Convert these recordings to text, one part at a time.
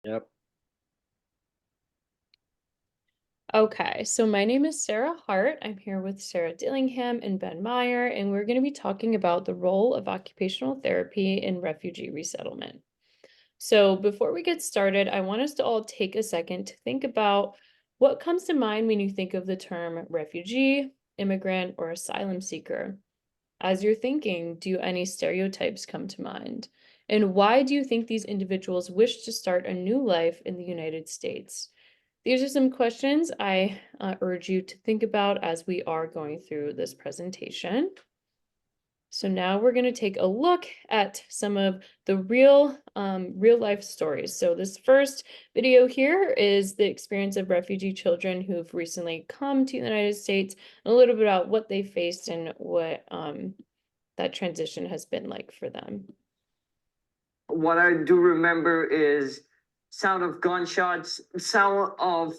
Yep. Okay, so my name is Sarah Hart. I'm here with Sarah Dillingham and Ben Meyer, and we're going to be talking about the role of occupational therapy in refugee resettlement. So, before we get started, I want us to all take a second to think about what comes to mind when you think of the term refugee, immigrant, or asylum seeker. As you're thinking, do any stereotypes come to mind? And why do you think these individuals wish to start a new life in the United States? These are some questions I urge you to think about as we are going through this presentation. So now we're going to take a look at some of the real life stories. So this first video here is the experience of refugee children who've recently come to the United States, and a little bit about what they faced and what that transition has been like for them. What I do remember is sound of gunshots, sound of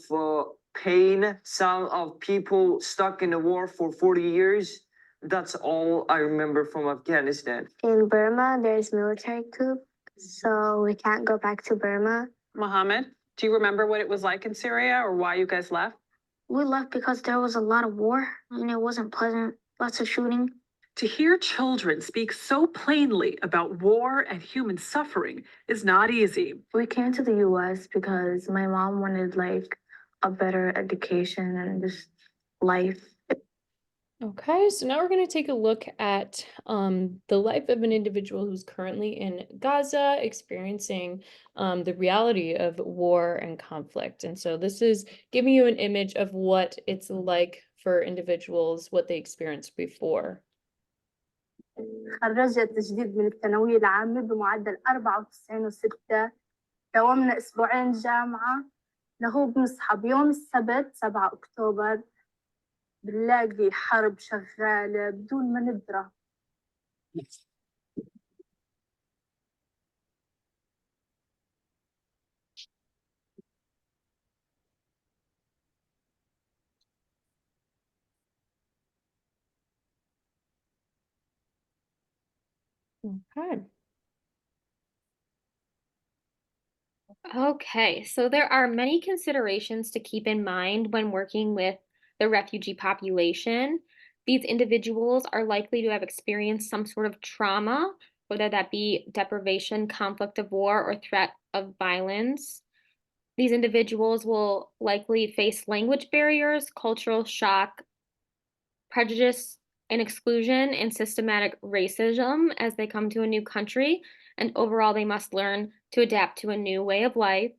pain, sound of people stuck in the war for 40 years. That's all I remember from Afghanistan. In Burma, there's military coup, so we can't go back to Burma. Mohammed, do you remember what it was like in Syria or why you guys left? We left because there was a lot of war and it wasn't pleasant. Lots of shooting. To hear children speak so plainly about war and human suffering is not easy. We came to the US because my mom wanted like a better education and just life. Okay, so now we're going to take a look at the life of an individual who's currently in Gaza, experiencing the reality of war and conflict. And so this is giving you an image of what it's like for individuals, what they experienced before. خرجت تجديد من الثانوية العامة بمعدل 94.6. داومنا أسبوعين جامعة. لهو بنصحى بيوم السبت 7 أكتوبر بنلاقي حرب شغالة بدون ما ندرى. Okay. Okay, so there are many considerations to keep in mind when working with the refugee population. These individuals are likely to have experienced some sort of trauma, whether that be deprivation, conflict of war, or threat of violence. These individuals will likely face language barriers, cultural shock, prejudice and exclusion, and systematic racism as they come to a new country. And overall, they must learn to adapt to a new way of life.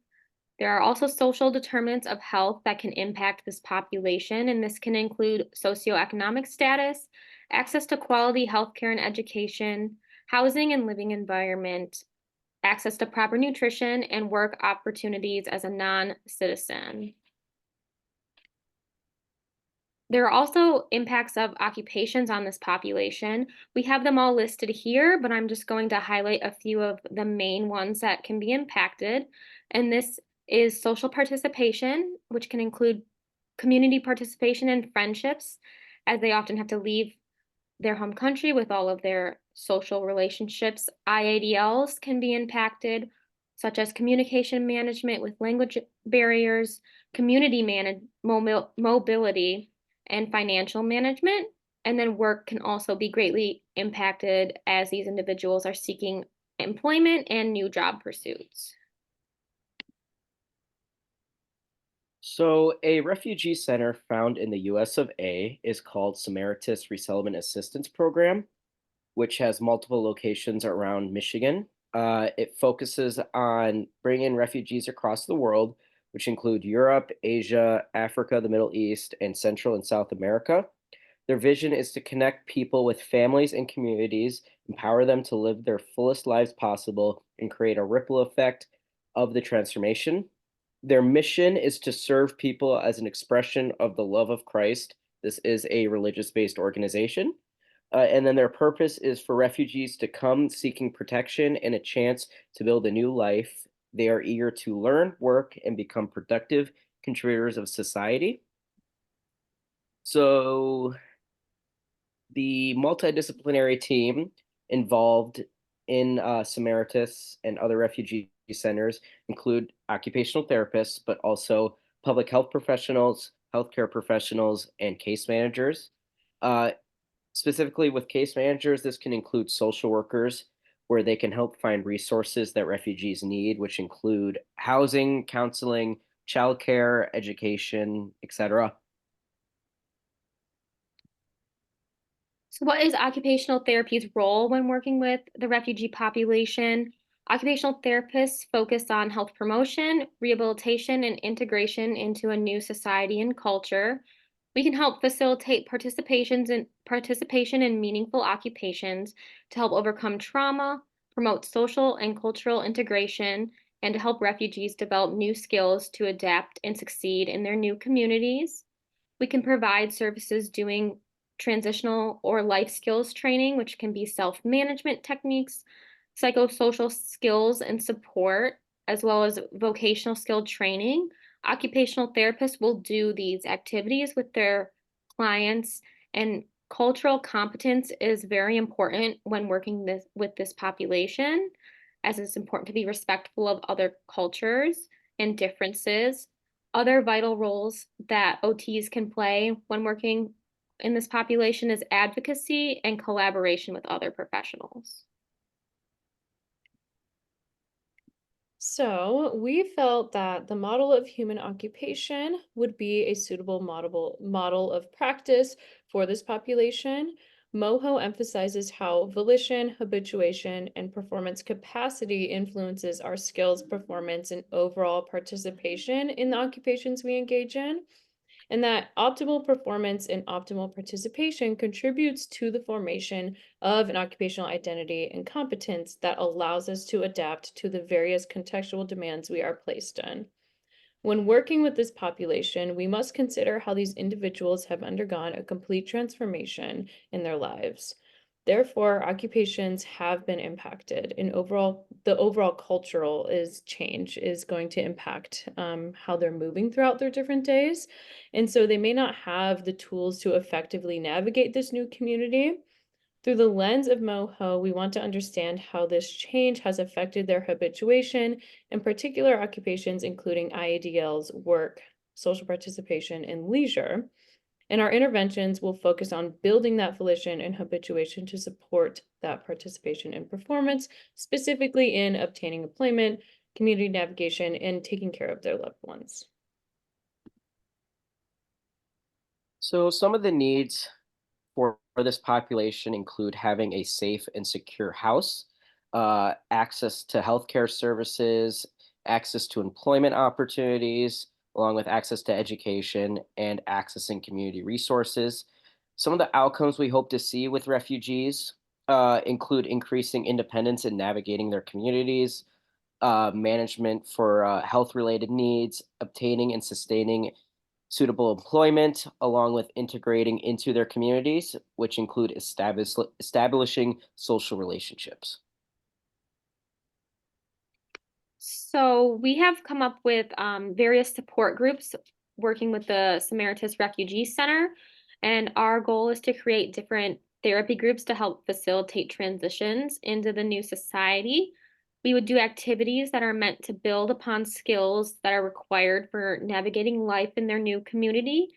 There are also social determinants of health that can impact this population, and this can include socioeconomic status, access to quality healthcare and education, housing and living environment, access to proper nutrition, and work opportunities as a non-citizen. There are also impacts of occupations on this population. We have them all listed here, but I'm just going to highlight a few of the main ones that can be impacted. And this is social participation, which can include community participation and friendships, as they often have to leave their home country with all of their social relationships. IADLs can be impacted, such as communication management with language barriers, community mobility, and financial management. And then work can also be greatly impacted as these individuals are seeking employment and new job pursuits. So, a refugee center found in the US of A is called Samaritas Resettlement Assistance Program, which has multiple locations around Michigan. It focuses on bringing refugees across the world, which include Europe, Asia, Africa, the Middle East, and Central and South America. Their vision is to connect people with families and communities, empower them to live their fullest lives possible, and create a ripple effect of the transformation. Their mission is to serve people as an expression of the love of Christ. This is a religious based organization. And then their purpose is for refugees to come seeking protection and a chance to build a new life. They are eager to learn, work, and become productive contributors of society. So, the multidisciplinary team involved in Samaritas and other refugee centers include occupational therapists, but also public health professionals, healthcare professionals, and case managers. Uh, Specifically with case managers, this can include social workers, where they can help find resources that refugees need, which include housing, counseling, childcare, education, etc. So, what is occupational therapy's role when working with the refugee population? Occupational therapists focus on health promotion, rehabilitation, and integration into a new society and culture. We can help facilitate participation in meaningful occupations to help overcome trauma, promote social and cultural integration, and to help refugees develop new skills to adapt and succeed in their new communities. We can provide services doing transitional or life skills training, which can be self management techniques, psychosocial skills and support, as well as vocational skill training. Occupational therapists will do these activities with their clients, and cultural competence is very important when working with this population, as it's important to be respectful of other cultures and differences. Other vital roles that OTs can play when working in this population is advocacy and collaboration with other professionals. So we felt that the model of human occupation would be a suitable model of practice for this population. MOHO emphasizes how volition, habituation, and performance capacity influences our skills, performance, and overall participation in the occupations we engage in, and that optimal performance and optimal participation contributes to the formation of an occupational identity and competence that allows us to adapt to the various contextual demands we are placed in. When working with this population, we must consider how these individuals have undergone a complete transformation in their lives. Therefore, occupations have been impacted, and the overall cultural change is going to impact how they're moving throughout their different days. And so they may not have the tools to effectively navigate this new community. Through the lens of MoHo, we want to understand how this change has affected their habituation, in particular occupations including IADLs, work, social participation, and leisure. And our interventions will focus on building that volition and habituation to support that participation and performance, specifically in obtaining employment, community navigation, and taking care of their loved ones. So, some of the needs for this population include having a safe and secure house, access to healthcare services, access to employment opportunities, along with access to education and accessing community resources. Some of the outcomes we hope to see with refugees include increasing independence in navigating their communities, management for health related needs, obtaining and sustaining suitable employment, along with integrating into their communities, which include establishing social relationships. So we have come up with various support groups working with the Samaritas Refugee Center, and our goal is to create different therapy groups to help facilitate transitions into the new society. We would do activities that are meant to build upon skills that are required for navigating life in their new community,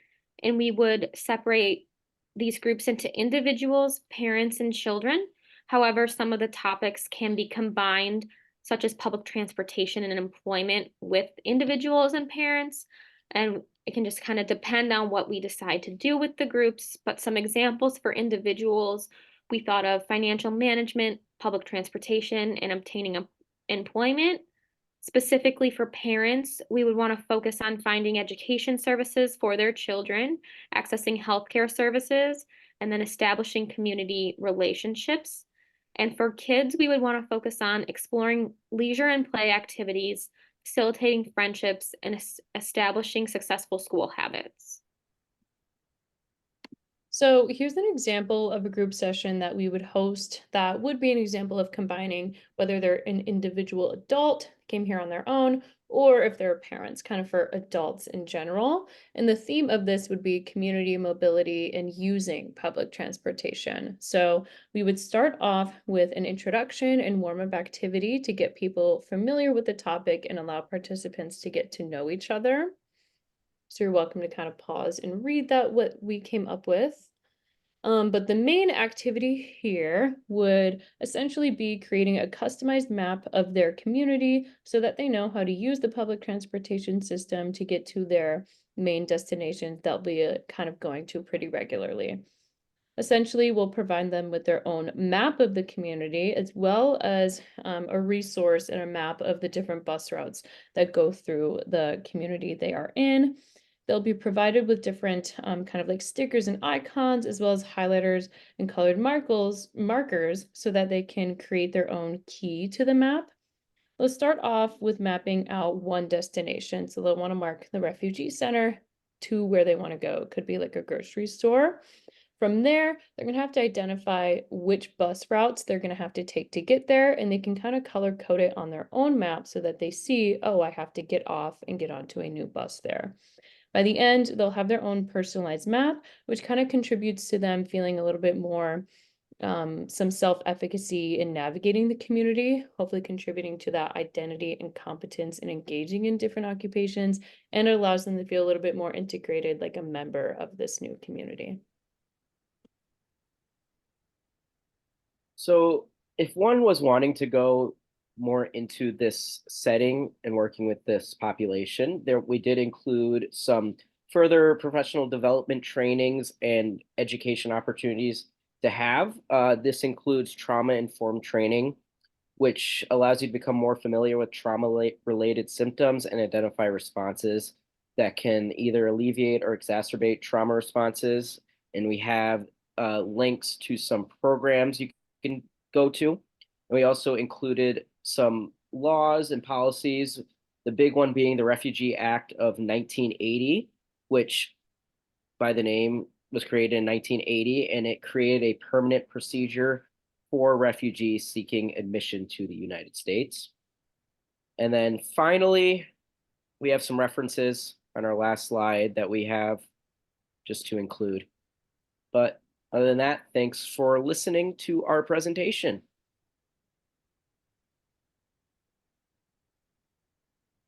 and we would separate these groups into individuals, parents, and children. However, some of the topics can be combined, such as public transportation and employment with individuals and parents. And it can just kind of depend on what we decide to do with the groups. But some examples for individuals, we thought of financial management, public transportation, and obtaining employment. Specifically for parents, we would want to focus on finding education services for their children, accessing healthcare services, and then establishing community relationships. And for kids, we would want to focus on exploring leisure and play activities, facilitating friendships, and establishing successful school habits. So here's an example of a group session that we would host that would be an example of combining whether they're an individual adult, came here on their own, or if they're parents, kind of for adults in general. And the theme of this would be community mobility and using public transportation. So we would start off with an introduction and warm-up activity to get people familiar with the topic and allow participants to get to know each other. So you're welcome to kind of pause and read that, what we came up with. But the main activity here would essentially be creating a customized map of their community so that they know how to use the public transportation system to get to their main destinations they'll be kind of going to pretty regularly. Essentially, we'll provide them with their own map of the community, as well as a resource and a map of the different bus routes that go through the community they are in. They'll be provided with different kind of like stickers and icons, as well as highlighters and colored markers, so that they can create their own key to the map. Let's start off with mapping out one destination. So they'll want to mark the refugee center to where they want to go. It could be like a grocery store. From there, they're going to have to identify which bus routes they're going to have to take to get there, and they can kind of color code it on their own map so that they see, oh, I have to get off and get onto a new bus there. By the end, they'll have their own personalized map, which kind of contributes to them feeling a little bit more some self-efficacy in navigating the community, hopefully contributing to that identity and competence in engaging in different occupations, and it allows them to feel a little bit more integrated, like a member of this new community. So if one was wanting to go more into this setting and working with this population, we did include some further professional development trainings and education opportunities to have. This includes trauma-informed training, which allows you to become more familiar with trauma-related symptoms and identify responses that can either alleviate or exacerbate trauma responses. And we have links to some programs you can go to. And we also included some laws and policies, the big one being the Refugee Act of 1980, which by the name was created in 1980, and it created a permanent procedure for refugees seeking admission to the United States. And then finally, we have some references on our last slide that we have just to include. But other than that, thanks for listening to our presentation.